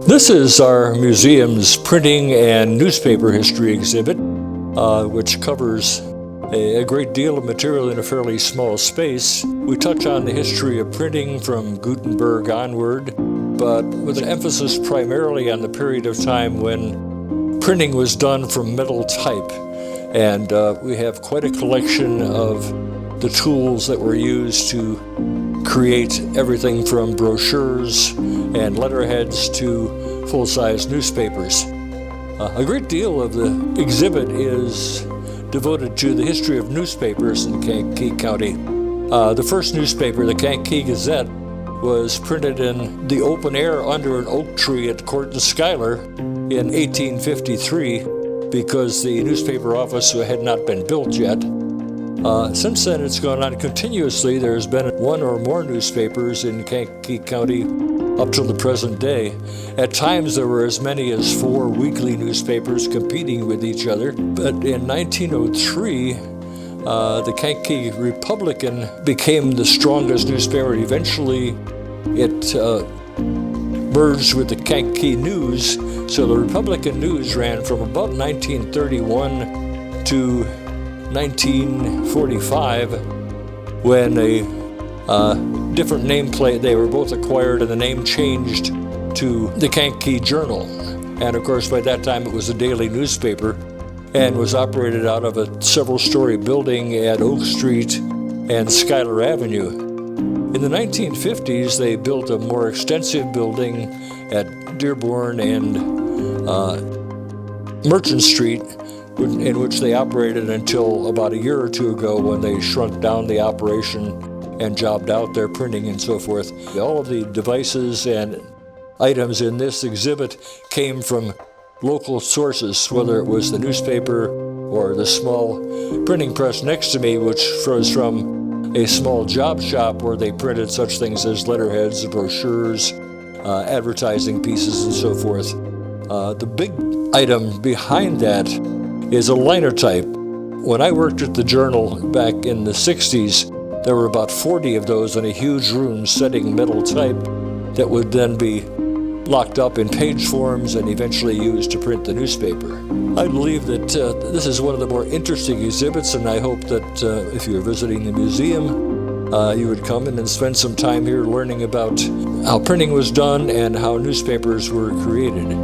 This is our museum's printing and newspaper history exhibit, which covers a great deal of material in a fairly small space. We touch on the history of printing from Gutenberg onward, but with an emphasis primarily on the period of time when printing was done from metal type. And we have quite a collection of the tools that were used to create everything from brochures and letterheads to full-size newspapers. A great deal of the exhibit is devoted to the history of newspapers in Kankakee County. The first newspaper, the Kankakee Gazette, was printed in the open air under an oak tree at Court and Schuyler in 1853 because the newspaper office had not been built yet. Since then, it's gone on continuously. There's been one or more newspapers in Kankakee County up till the present day. At times, there were as many as 4 weekly newspapers competing with each other. But in 1903, the Kankakee Republican became the strongest newspaper. Eventually, it merged with the Kankakee News. So the Republican News ran from about 1931 to 1945, when a different nameplate, they were both acquired and the name changed to the Kankakee Journal. And of course, by that time, it was a daily newspaper and was operated out of a several-story building at Oak Street and Schuyler Avenue. In the 1950s, they built a more extensive building at Dearborn and Merchant Street, in which they operated until about a year or two ago when they shrunk down the operation and jobbed out their printing and so forth. All of the devices and items in this exhibit came from local sources, whether it was the newspaper or the small printing press next to me, which was from a small job shop where they printed such things as letterheads, brochures, advertising pieces, and so forth. The big item behind that is a liner type. When I worked at the Journal back in the 60s, there were about 40 of those in a huge room setting metal type that would then be locked up in page forms and eventually used to print the newspaper. I believe that this is one of the more interesting exhibits, and I hope that if you're visiting the museum, you would come in and spend some time here learning about how printing was done and how newspapers were created.